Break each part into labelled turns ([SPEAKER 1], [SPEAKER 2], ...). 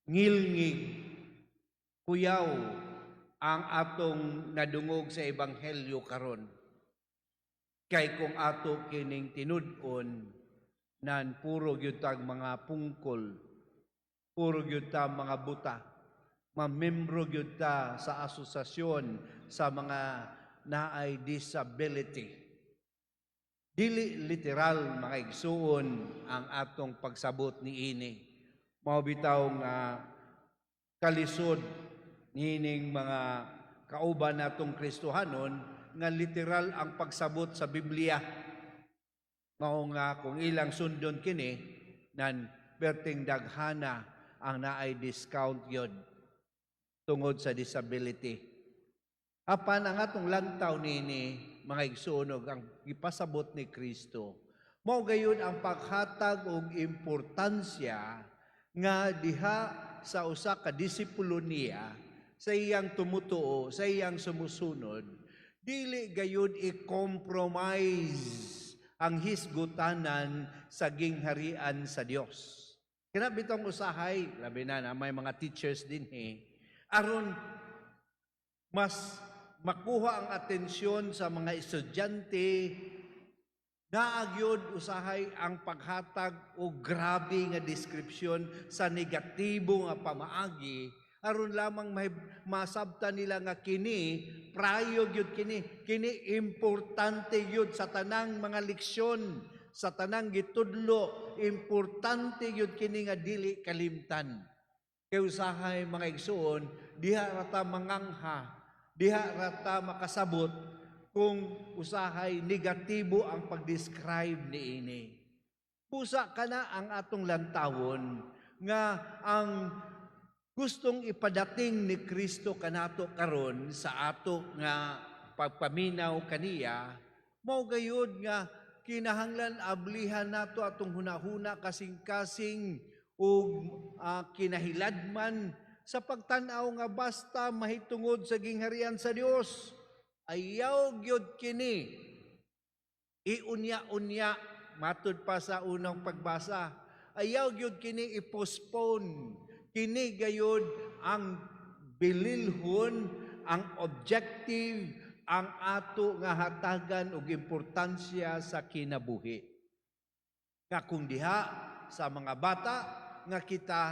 [SPEAKER 1] ngilngig, kuyaw ang atong nadungog sa ebanghelyo karon. Kay kung ato kining tinud-on nan puro gyud tag mga pungkol, puro gyud ta mga buta, mamembro gyud ta sa asosasyon sa mga naay disability. Dili literal mga igsuon ang atong pagsabot ni ini. Mao bitaw nga kalisod nining mga kauban natong Kristohanon nga literal ang pagsabot sa Biblia. Mao nga kung ilang sundon kini nan perting daghana ang naay discount yun tungod sa disability. Apan ang atong lantaw nini mga igsuonog ang ipasabot ni Kristo. Mao gayon ang paghatag og importansya nga diha sa usa ka disipulo niya sa iyang tumutuo, sa iyang sumusunod, dili gayud i-compromise ang hisgutanan sa gingharian sa Dios. Kaya bitong usahay, labi na may mga teachers din aron mas makuha ang atensyon sa mga estudyante, naagyod usahay ang paghatag o grabe nga description sa negatibo nga pamaagi, aron lamang masabtan nila nga kini, prayo gyud kini importante gyud sa tanang mga leksyon, sa tanang gitudlo, importante gyud kini nga dili kalimtan. Kay usahay mga igsuon, diha rata mangangha, diha rata makasabot kung usahay negatibo ang pag-describe ni ini. Pusa kana ang atong lantawon nga ang gustong ipadating ni Kristo kanato karon sa ato nga pagpaminaw kaniya, mao gayud nga kinahanglan ablihan nato atong hunahuna kasing-kasing ug kinahiladman sa pagtan-aw nga basta mahitungod sa gingharian sa Dios. Ayaw gyud kini iunya-unya matud pa sa unang pagbasa. Ayaw gyud kini i-postpone. Kini gayud ang bililhon, ang objective, ang ato nga hatagan og importansya sa kinabuhi. Nga kung diha sa mga bata nga kita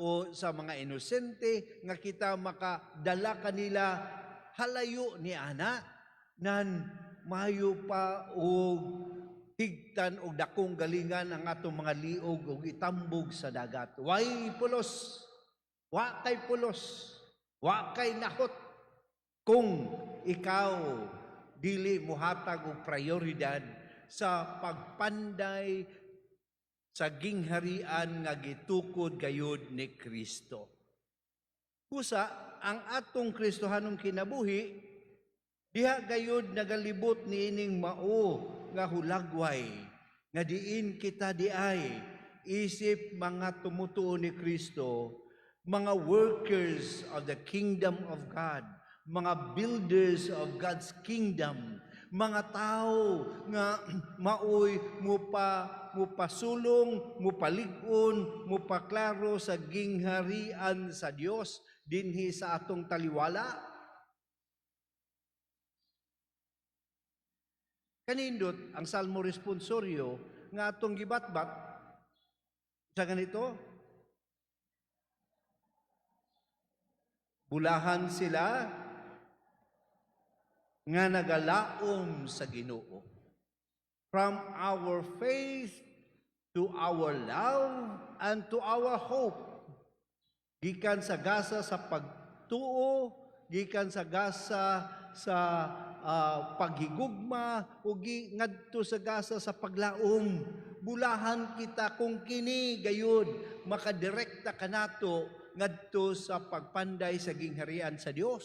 [SPEAKER 1] o sa mga inosente nga kita makadala kanila halayo ni ana nan mayo pa og tigtan og dakong galingan ang atong mga liog og itambog sa dagat. Way pulos, wa kay pulos, wa kay nahot kung ikaw dili mohatag og prioridad sa pagpanday sa gingharian nga gitukod gayud ni Kristo. Pusa, ang atong Kristohanong kinabuhi, diha gayud nagalibot niining mao nga hulagway, nga diin kita diay, isip mga tumutuo ni Kristo, mga workers of the kingdom of God, mga builders of God's kingdom, mga tao nga maoy mupasulong, mupalig-on, mupaklaro sa gingharian sa Dios dinhi sa atong taliwala. Kanindot ang salmo responsoryo nga atong gibatbat sa ganito, bulahan sila nga nagalaom sa Ginoo. From our faith to our love and to our hope. Gikan sa gasa sa pagtuo, gikan sa gasa sa paghigugma, o ngadto sa gasa sa paglaom. Bulahan kita kung kini gayud makadirekta kanato ngadto sa pagpanday sa gingharian sa Dios.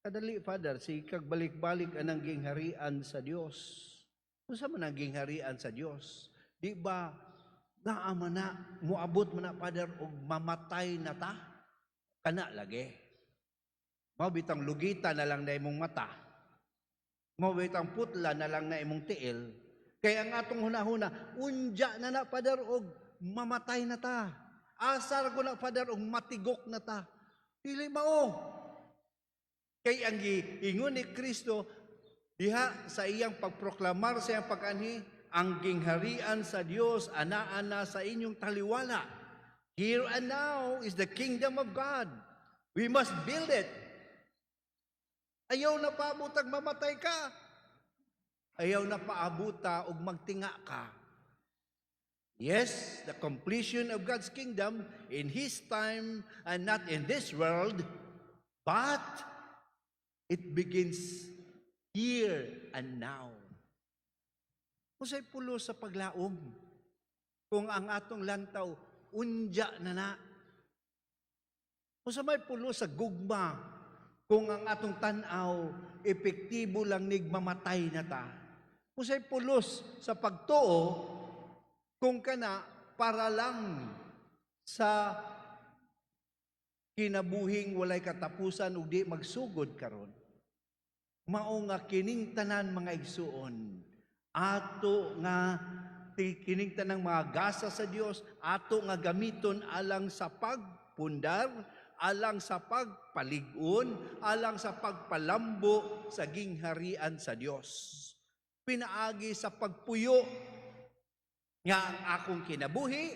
[SPEAKER 1] Kadali, Father, si kagbalik-balik anang gingharian sa Dios. Unsa man ang gingharian sa Dios? Di ba naama na, muabot man na, Father, og mamatay na ta? Kana lagi. Mabitang lugita na lang na imong mata. Mabitang putla na lang na imong tiil. Kaya ang atong hunahuna, unja na na, Father, og mamatay na ta. Asar ko na, Father, og matigok na ta. Dili mao. Kay ang giingon ni Kristo, diha sa iyang pagproklamar sa iyang pag-anhi, ang gingharian sa Dios ana-ana sa inyong taliwala. Here and now is the kingdom of God. We must build it. Ayaw na paabutag mamatay ka. Ayaw na paabuta og magtinga ka. Yes, the completion of God's kingdom in His time and not in this world, but it begins here and now. Usay pulo sa paglaom. Kung ang atong lantaw, unja na na. Usay may pulo sa gugma. Kung ang atong tanaw, epektibo lang nigmamatay na ta. Usay pulos sa pagtuo, kung kana para lang sa kinabuhing walay katapusan ug di magsugod karon. Mao nga kining tanan mga igsuon, ato nga kining tanang mga gasa sa Dios, ato nga gamiton alang sa pagpundar, alang sa pagpalig-on, alang sa pagpalambo sa gingharian sa Dios. Pinaagi sa pagpuyo nga ang akong kinabuhi,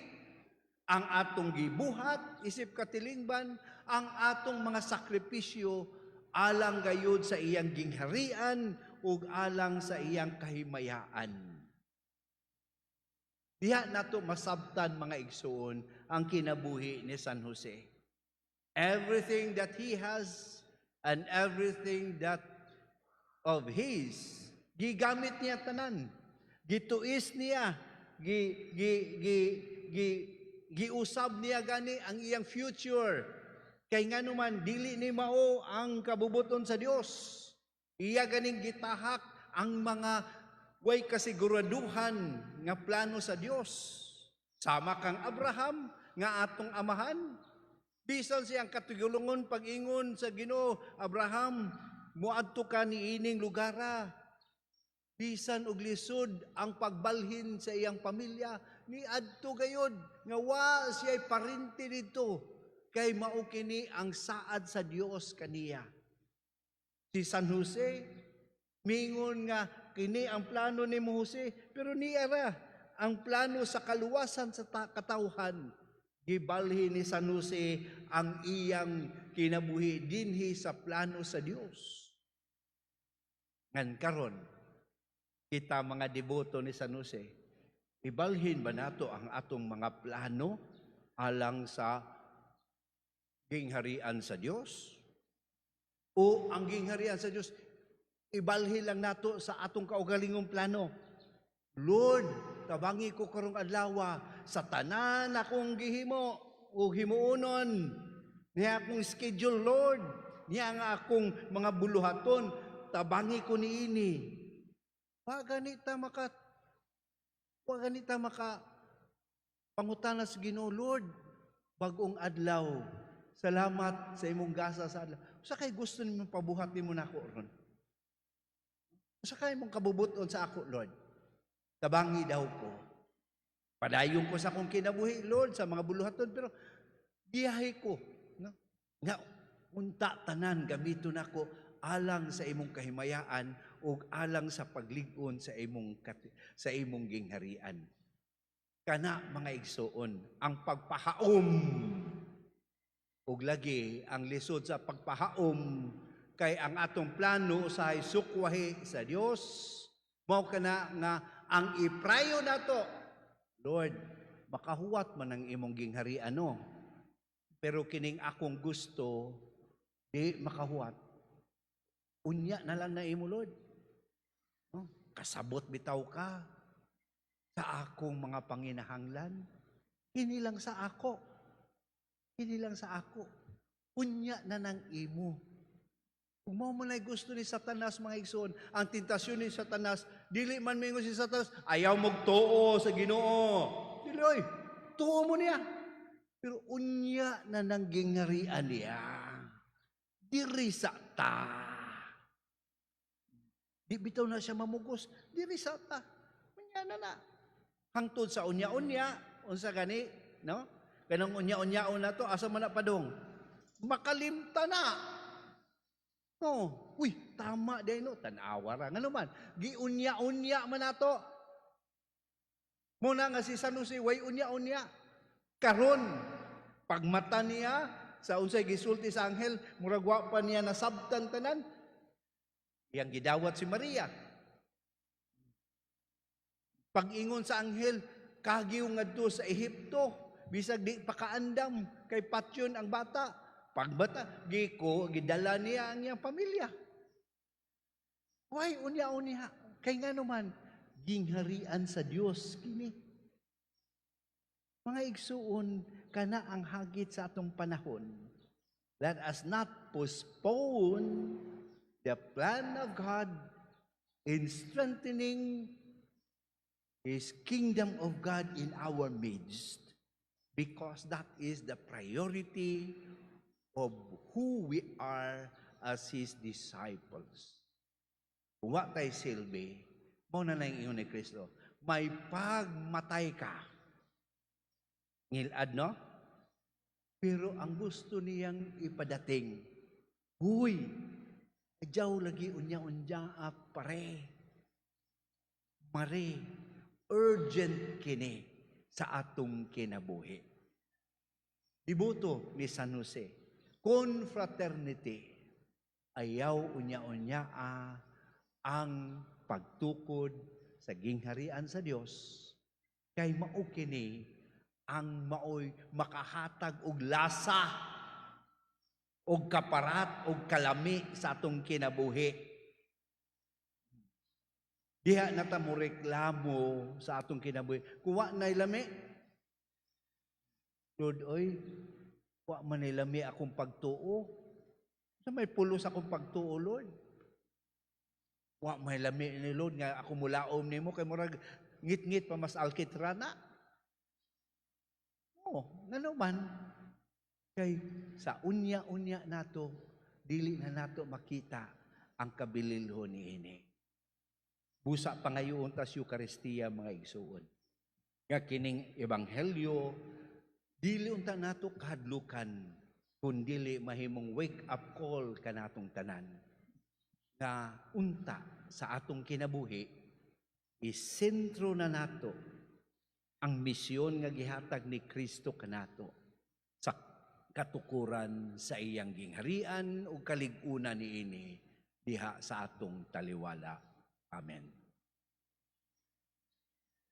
[SPEAKER 1] ang atong gibuhat, isip katilingban, ang atong mga sakripisyo, alang gayud sa iyang gingharian, ug alang sa iyang kahimayaan. Diha nato masabtan mga igsuon ang kinabuhi ni San Jose. Everything that he has and everything that of his, gigamit niya tanan. Gituis niya, giusab niya gani ang iyang future. Kay nga naman, dili ni mao ang kabubuton sa Dios. Iya ganing gitahak ang mga way kasiguraduhan nga plano sa Dios. Sama kang Abraham nga atong amahan. Bisan siyang katugulungon pag-ingon sa Ginoo, Abraham, muadto ka ni ining lugara. Bisan og lisod ang pagbalhin sa iyang pamilya, ni adto gayod nga wa siya'y parinti dito kay mao kini ang saad sa Dios kaniya. Si San Jose mingon nga kini ang plano ni Jose, pero niya ra ang plano sa kaluwasan sa katawhan. Gibalhin ni San Jose ang iyang kinabuhi dinhi sa plano sa Dios. Ngan karon kita mga deboto ni San Jose, ibalhin ba nato ang atong mga plano alang sa gingharian sa Dios? O ang gingharian sa Dios, ibalhin lang nato sa atong kaugalingong plano? Lord, tabangi ko karong adlaw sa tanan akong gihimo o himuonon, niya akong schedule, Lord, niya nga akong mga buluhaton, tabangi ko niini. Wa ganita maka pangutana sa Ginoo, Lord, bagong adlaw. Salamat sa imong gasa sa adlaw. Sa kay gusto nimong pabuhat nimo nako ron? Sa kay imong kabubuton sa ako, Lord? Tabangi daw ko. Padayon ko sa akong kinabuhi, Lord, sa mga buluhaton, pero biyahe ko. No? Nga, unta tanan, gamiton ako alang sa imong kahimayaan o alang sa paglig-on sa imong gingharian. Kana mga igsuon, ang pagpahaom ug lagi ang lisod sa pagpahaom kay ang atong plano sa sukwahi sa Dios, mao kana nga ang iprayo nato, Lord, makahuwat man ang imong gingharian, no? Pero kining akong gusto di makahuwat. Unya na lang na imo, Lord. No? Kasabot bitaw ka sa akong mga panginahanglan. Hindi lang sa ako. Hindi lang sa ako. Unya na ng imo. Kung mo na'y gusto ni Satanas, mga igsoon, ang tentasyon ni Satanas, dili man mingo si Satanas, ayaw magtuo sa Ginoo. Dili, oy, tuo mo niya. Pero unya na ng gingharian niya. Diri sa ta. Di bitaw na siya mamugos, diri sa ta. Unya na na. Hangtod sa unya-unya, unsa gani, no? Kanang unya-unyaon na to, asa man na padong? Makalimta na. Oh, uy, tama din no, tanawa ra. Ngano man, giunya-unya man nato. Muna nga si San Jose, way unya-unya. Karon, pagmata niya, sa unsay gisulti sa anghel, murag wa pa niya nasabtan tanan. Yang gidawat si Maria. Pag-ingon sa anghel, kagiw ngadto sa Ehipto, bisag di pakaandam kay patyon ang bata. Pagbata, gidala niya ang iyang pamilya. Why unya-unya? Kay nga naman, gingharian sa Dios kini. Mga igsuon, kana ang hagit sa atong panahon. Let us not postpone the plan of God in strengthening His kingdom of God in our midst, because that is the priority of who we are as His disciples. Kung wa tay silbi, mo na lang ingon ni Kristo, may pagmatay ka. Ngilad, no? Pero ang gusto niyang ipadating, huy, adyaw lagi unya-unya pare. Mare, urgent kini sa atong kinabuhi. Dibuto ni San Jose, confraternity, ayaw unya-unya ang pagtukod sa gingharian sa Dios, kay mao kini ang maoy makahatag og lasa og kaparat og kalami sa atong kinabuhi. Diha na ta mo reklamo sa atong kinabuhi. Kuwa na lami. Lord, oy, kuwa man lami akong pagtuo. Sa may pulos akong pagtuo, Lord. Kuwa may lami ni Lord nga ako mulaom nimo kay murag ngit-ngit pa mas alkitrana. Oh, ngano man kay sa unya-unya nato dili na nato makita ang kabililhon niini. Busa pangayoon ta sa Eucharistia mga igsuon. Nga kining ebanghelyo dili unta nato kahadlukan kun dili mahimong wake up call kanatong tanan. Nga unta sa atong kinabuhi isentro na nato ang misyon nga gihatag ni Kristo kanato sa katukuran sa iyang gingharian ug kalig-unan niini diha sa atong taliwala. Amen.